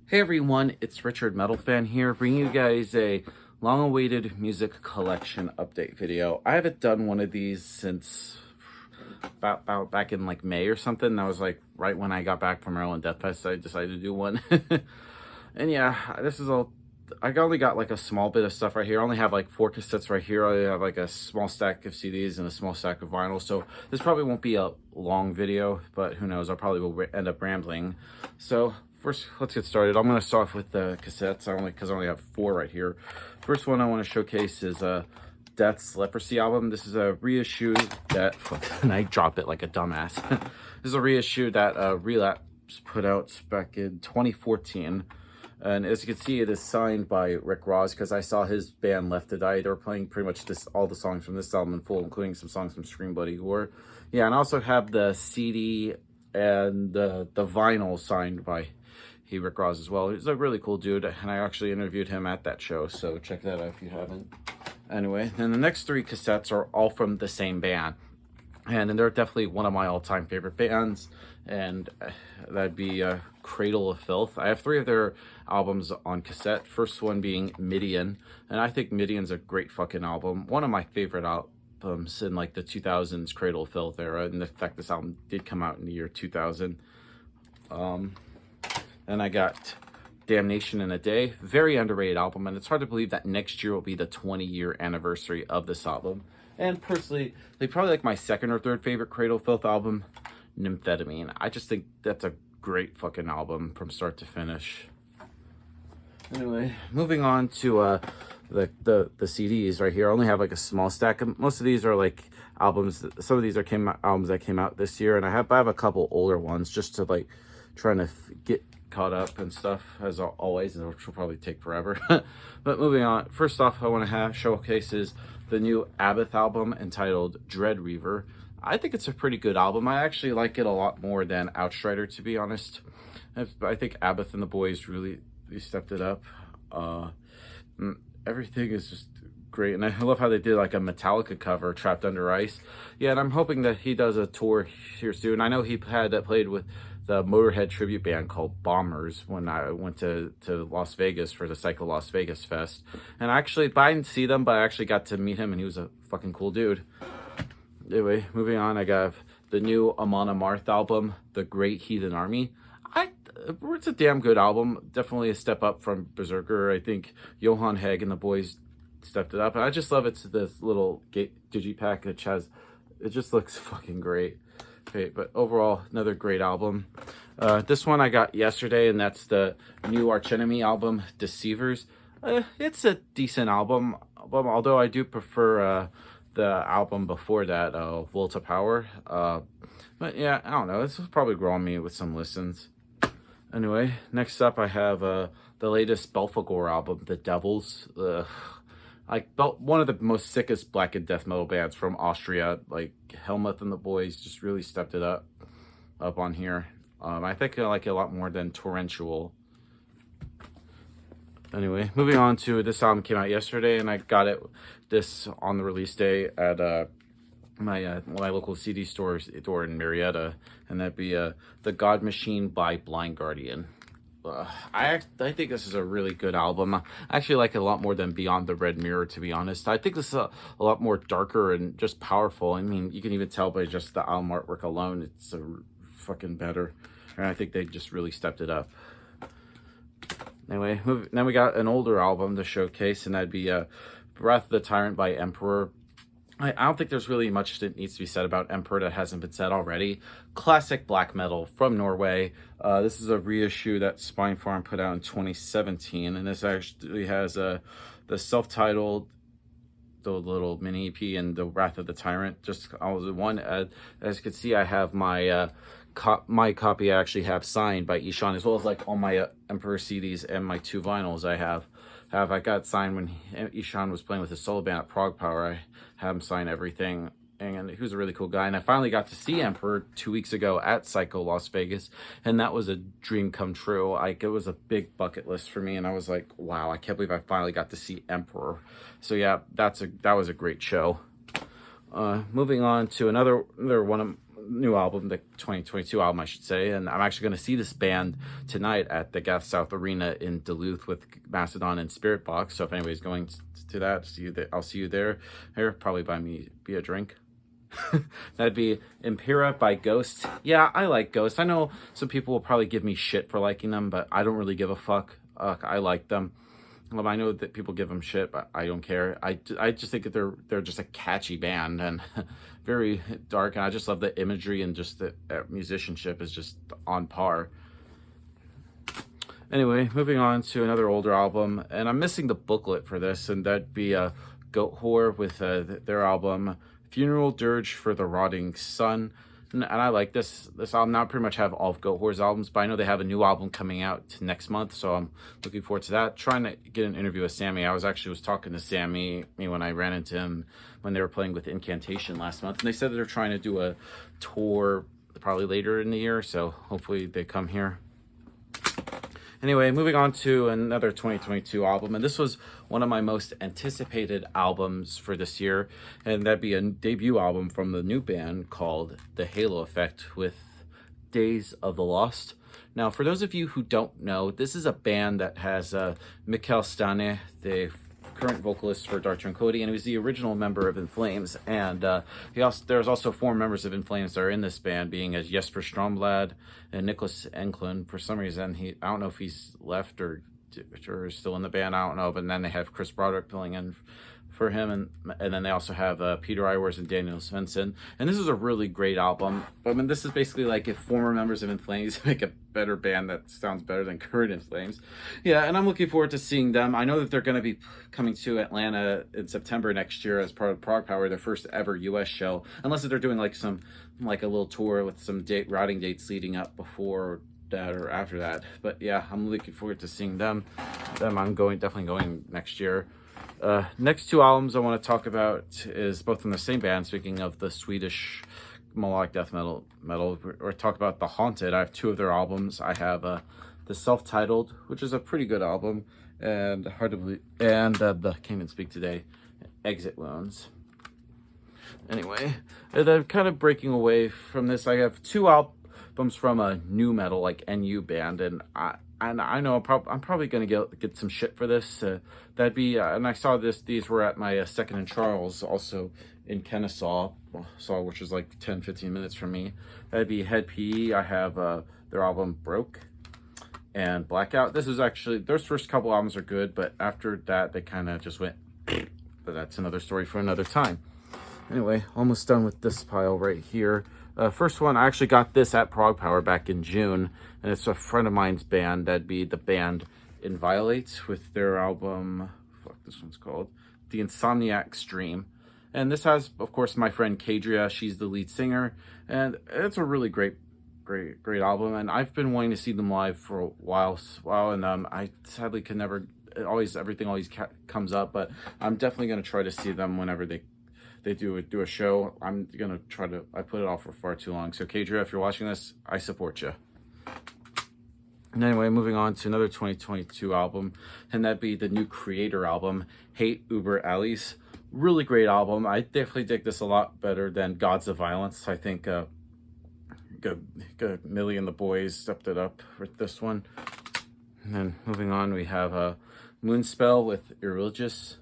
Hey everyone, it's Richard Metal Fan here, bringing you guys a long-awaited music collection update video. I haven't done one of these since about back in like May or something. That was like right when I got back from Maryland Death Fest, so I decided to do one. And yeah, this is all. I only got like a small bit of stuff right here. I only have like 4 cassettes right here. I have like a small stack of CDs and a small stack of vinyl. So this probably won't be a long video, but who knows? I probably will end up rambling. So first, let's get started. I'm going to start off with the cassettes. Because I only have 4 right here. First one I want to showcase is Death's Leprosy album. This is a reissue that, and I drop it like a dumbass. This is a reissue that Relapse put out back in 2014. And as you can see, it is signed by Rick Ross, because I saw his band Left to Die. They were playing pretty much all the songs from this album in full, including some songs from Scream Bloody Gore. Yeah, and I also have the CD and the vinyl signed by Rick Ross as well. He's a really cool dude, and I actually interviewed him at that show, so check that out if you haven't. Anyway, then the next 3 cassettes are all from the same band. And they're definitely one of my all-time favorite bands, and that'd be Cradle of Filth. I have 3 of their albums on cassette. First one being Midian, and I think Midian's a great fucking album. One of my favorite albums in like the 2000s Cradle of Filth era, and in fact this album did come out in the year 2000. Then I got Damnation in a Day, very underrated album, and it's hard to believe that next year will be the 20-year anniversary of this album. And personally, they probably like my 2nd or 3rd favorite Cradle of Filth album, Nymphetamine. I just think that's a great fucking album from start to finish. Anyway, moving on to the CDs right here. I only have like a small stack. Most of these are like albums. Some of these are albums that came out this year, and I have a couple older ones just to like trying to get caught up and stuff, as always, and which will probably take forever. But moving on, first off, I want to showcase the new Abbott album entitled Dread Reaver. I think it's a pretty good album. I actually like it a lot more than Outstrider, to be honest. I think Abbott and the boys really stepped it up. Everything is just great, and I love how they did like a Metallica cover, Trapped Under Ice. Yeah, and I'm hoping that he does a tour here soon. I know he played with the Motorhead tribute band called Bombers when I went to Las Vegas for the Psycho Las Vegas Fest. And I didn't see them, but I actually got to meet him, and he was a fucking cool dude. Anyway, moving on, I got the new Amon Amarth album, The Great Heathen Army. It's a damn good album. Definitely a step up from Berserker. I think Johan Hegg and the boys stepped it up. And I just love it's this little digipack that it just looks fucking great. Okay, but overall, another great album. This one I got yesterday, and that's the new Arch Enemy album, Deceivers. It's a decent album, although I do prefer the album before that, Will to Power. But yeah, I don't know. This will probably grow on me with some listens. Anyway, next up I have the latest Belphegor album, The Devils. One of the most sickest black and death metal bands from Austria. Like Helmuth and the boys just really stepped it up on here. I think I like it a lot more than Torrential. Anyway, moving on to this album came out yesterday, and I got this on the release day at my local CD store in Marietta, and that'd be The God Machine by Blind Guardian. I think this is a really good album. I actually like it a lot more than Beyond the Red Mirror, to be honest. I think this is a lot more darker and just powerful. I mean, you can even tell by just the album artwork alone, it's fucking better. And I think they just really stepped it up. Anyway, then we got an older album to showcase, and that'd be Wrath of the Tyrant by Emperor. I don't think there's really much that needs to be said about Emperor that hasn't been said already. Classic black metal from Norway. This is a reissue that Spine Farm put out in 2017, and this actually has the self-titled, the little mini EP, and the Wrath of the Tyrant. Just all in one. As you can see, I have my copy. I actually have signed by Ishan, as well as like all my Emperor CDs and my 2 vinyls I have. I got signed when Ishan was playing with his solo band at Prague Power. I had him sign everything, and he was a really cool guy. And I finally got to see Emperor 2 weeks ago at Psycho Las Vegas, and that was a dream come true. It was a big bucket list for me, and I was like, wow, I can't believe I finally got to see Emperor. So yeah, that was a great show. Moving on to another one of new album, the 2022 album, I should say. And I'm actually going to see this band tonight at the Gaff South Arena in Duluth with Mastodon and Spirit Box. So if anybody's going to that, I'll see you there. Here, probably buy me a drink. That'd be Impera by Ghost. Yeah, I like Ghost. I know some people will probably give me shit for liking them, but I don't really give a fuck. I like them. I know that people give them shit, but I don't care. I just think that they're just a catchy band and very dark, and I just love the imagery, and just the musicianship is just on par. Anyway, moving on to another older album, and I'm missing the booklet for this, and that'd be Goat Whore with their album Funeral Dirge for the Rotting Sun. And I like this album. Now I pretty much have all of Goat Whore's albums, but I know they have a new album coming out next month, so I'm looking forward to that. Trying to get an interview with Sammy. I was talking to Sammy when I ran into him when they were playing with Incantation last month, and they said that they're trying to do a tour probably later in the year, so hopefully they come here. Anyway, moving on to another 2022 album, and this was one of my most anticipated albums for this year, and that'd be a debut album from the new band called The Halo Effect with Days of the Lost. Now, for those of you who don't know, this is a band that has Mikkel Stane, the current vocalist for Dark Cody, and he was the original member of In Flames, and there's also 4 members of In Flames that are in this band, being as Jesper Stromblad and Nicholas Enklund. For some reason, I don't know if he's left or is still in the band, I don't know, but then they have Chris Broderick filling in for him, and then they also have Peter Iwers and Daniel Svensson, and this is a really great album. I mean, this is basically like if former members of In Flames make a better band that sounds better than current In Flames. Yeah, and I'm looking forward to seeing them. I know that they're going to be coming to Atlanta in September next year as part of Prog Power, their first ever US show, unless they're doing like a little tour with some routing dates leading up before that or after that. But yeah, I'm looking forward to seeing them. I'm definitely going next year. Next 2 albums I want to talk about is both from the same band. Speaking of the Swedish melodic death metal, or talk about The Haunted. I have 2 of their albums. I have the self-titled, which is a pretty good album, and hard to believe, and the Can't Even Speak Today, Exit Wounds. Anyway, and I'm kind of breaking away from this. I have 2 albums from a new metal, like NU band, and I know I'm probably going to get some shit for this. That'd be, and I saw these were at my Second and Charles, also in Kennesaw, which is like 10-15 minutes from me. That'd be Head PE. I have their album Broke and Blackout. This is actually, their first couple albums are good, but after that they kind of just went, but that's another story for another time. Anyway, almost done with this pile right here. First one, I actually got this at Prog Power back in June, and it's a friend of mine's band. That'd be the band Inviolate with their album, this one's called The Insomniac Stream. And this has, of course, my friend Kadria. She's the lead singer, and it's a really great album. And I've been wanting to see them live for a while, and I sadly can never. Everything always comes up, but I'm definitely going to try to see them whenever they do a show. I'm gonna try to. I put it off for far too long. So Kadria, if you're watching this, I support you. And anyway, moving on to another 2022 album, and that'd be the new Creator album, Hate Uber Alleys. Really great album. I definitely dig this a lot better than Gods of Violence. I think Millie and the Boys stepped it up with this one. And then moving on, we have Moonspell with Irreligious.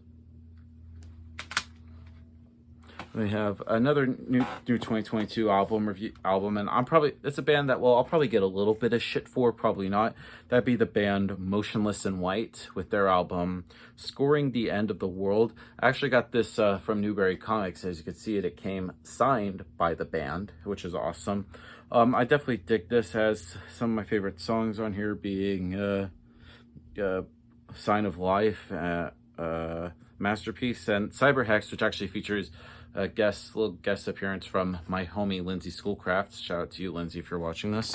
We have another new 2022 album, and it's a band that, well, I'll probably get a little bit of shit for, probably not. That'd be the band Motionless in White with their album Scoring the End of the World. I actually got this from Newberry Comics. As you can see, it came signed by the band, which is awesome. I definitely dig this. Has some of my favorite songs on here being Sign of Life, Masterpiece, and Cyber Hex, which actually features a little guest appearance from my homie Lindsay Schoolcraft. Shout out to you, Lindsay, if you're watching this.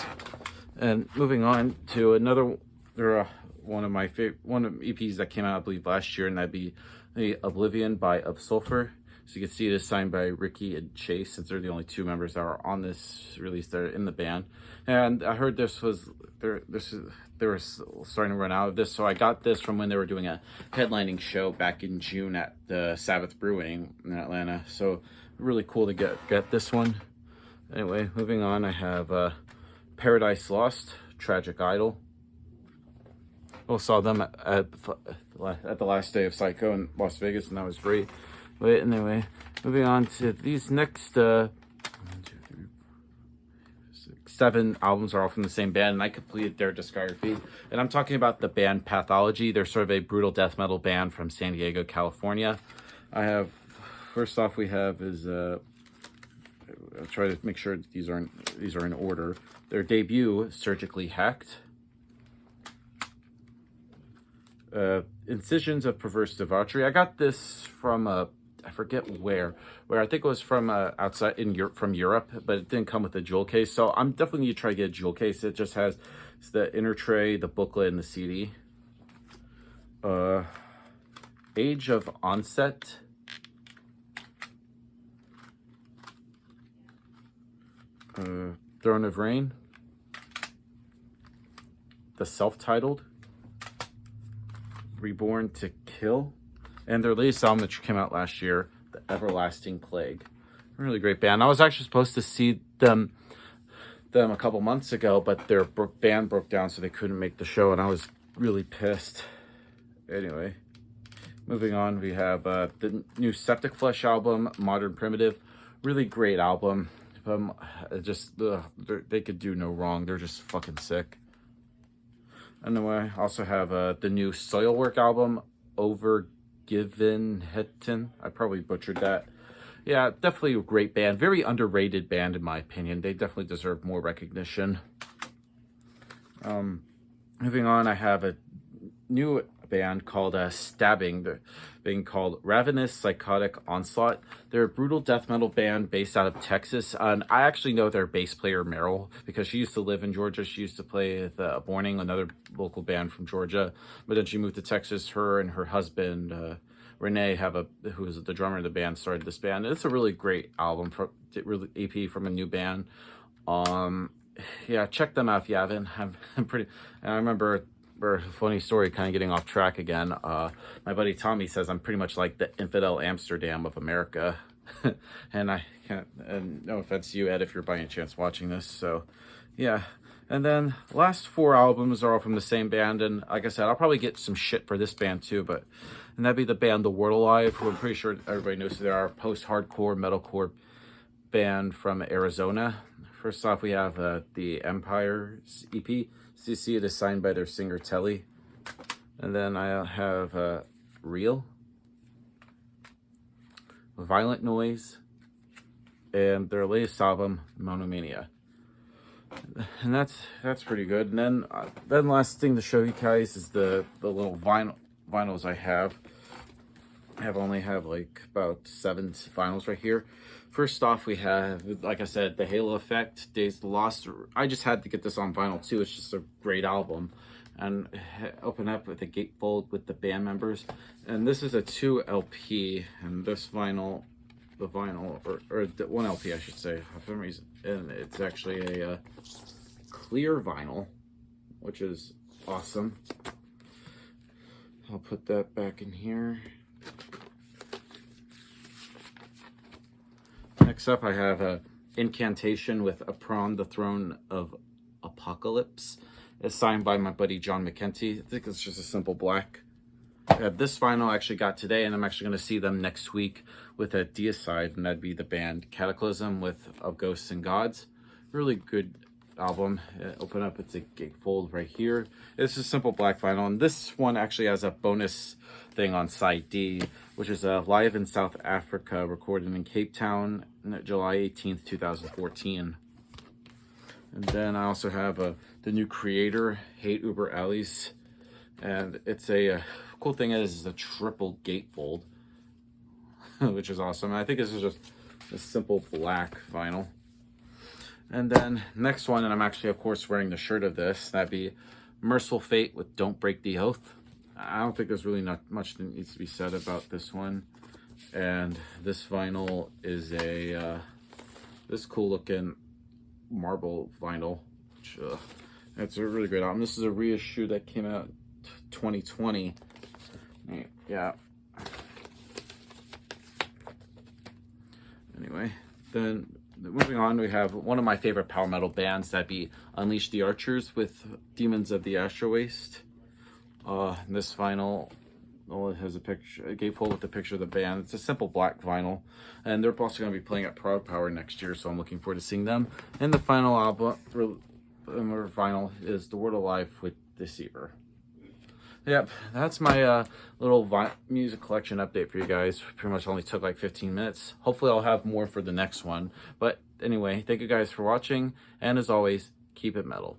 And moving on to another, one of EPs that came out, I believe, last year, and that'd be the Oblivion by Of Sulfur. So you can see it is signed by Ricky and Chase, since they're the only 2 members that are on this release that are in the band. And I heard they were starting to run out of this, so I got this from when they were doing a headlining show back in June at the Sabbath Brewing in Atlanta. So really cool to get this one. Anyway, moving on, I have Paradise Lost, Tragic Idol. I saw them at the last day of Psycho in Las Vegas, and that was great. But anyway, moving on to these next 7 albums are all from the same band, and I completed their discography. And I'm talking about the band Pathology. They're sort of a brutal death metal band from San Diego, California. I have, first off, we have is I'll try to make sure these are in order. Their debut, Surgically Hacked. Incisions of Perverse Debauchery. I got this from I forget where I think it was from outside in Europe, from Europe, but it didn't come with a jewel case. So I'm definitely need to try to get a jewel case. It just has the inner tray, the booklet, and the CD. Age of Onset. Throne of Rain. The self-titled. Reborn to Kill. And their latest album that came out last year, The Everlasting Plague. Really great band. I was actually supposed to see them a couple months ago, but their band broke down, so they couldn't make the show, and I was really pissed. Anyway, moving on, we have the new Septic Flesh album, Modern Primitive. Really great album. They could do no wrong. They're just fucking sick. Anyway, I also have the new Soilwork album, Overgiven Hetten. I probably butchered that. Yeah, definitely a great band. Very underrated band, in my opinion. They definitely deserve more recognition. Moving on, I have a new band called Stabbing. They're being called Ravenous Psychotic Onslaught. They're a brutal death metal band based out of Texas. And I actually know their bass player, Meryl, because she used to live in Georgia. She used to play with Borning, another local band from Georgia. But then she moved to Texas. Her and her husband, Renee, who is the drummer of the band, started this band. It's a really great album, really EP from a new band. Yeah, check them out if you haven't. I remember a funny story, kind of getting off track again. My buddy Tommy says I'm pretty much like the infidel Amsterdam of America. And I can't, and no offense to you, Ed, if you're by any chance watching this. So yeah. And then the last 4 albums are all from the same band. And like I said, I'll probably get some shit for this band too, and that'd be the band The Word Alive, who I'm pretty sure everybody knows who they are. Post-hardcore, metalcore band from Arizona. First off, we have the Empire's EP. So you see it is signed by their singer Telly. And then I have Real, Violent Noise, and their latest album, Monomania. And that's pretty good. And then last thing to show you guys is the little vinyls I have. I only have like about 7 vinyls right here. First off, we have, like I said, The Halo Effect, Days of the Lost. I just had to get this on vinyl too. It's just a great album. And open up with the gatefold with the band members. And this is a 2 LP, and this vinyl, or 1 LP I should say, for some reason. And it's actually a clear vinyl, which is awesome. I'll put that back in here. Next up, I have a Incantation with Upon the Throne of Apocalypse. It's signed by my buddy John McKenty. I think it's just a simple black. This vinyl I actually got today, and I'm actually going to see them next week with a Deicide, and that'd be the band Cataclysm with Of Ghosts and Gods. Really good album. Open up, it's a gatefold right here. It's a simple black vinyl, and this one actually has a bonus thing on side D, which is live in South Africa, recorded in Cape Town, July 18th, 2014. And then I also have the new Creator, Hate Uber Alleys, and it's a cool thing is a triple gatefold, which is awesome. I think this is just a simple black vinyl. And then next one, and I'm actually of course wearing the shirt of this, that'd be Merciful Fate with Don't Break the Oath. I don't think there's really not much that needs to be said about this one. And this vinyl is this cool looking marble vinyl, which it's a really great album. This is a reissue that came out 2020. Yeah. Anyway, then moving on, we have one of my favorite power metal bands, that'd be Unleash the Archers with Demons of the Astro Waste. This vinyl, it has a picture, a gatefold with a picture of the band. It's a simple black vinyl, and they're also going to be playing at Proud Power next year, so I'm looking forward to seeing them. And the final album or vinyl is The Word Alive with Deceiver. Yep, that's my little music collection update for you guys. Pretty much only took like 15 minutes. Hopefully I'll have more for the next one. But anyway, thank you guys for watching, and as always, keep it metal.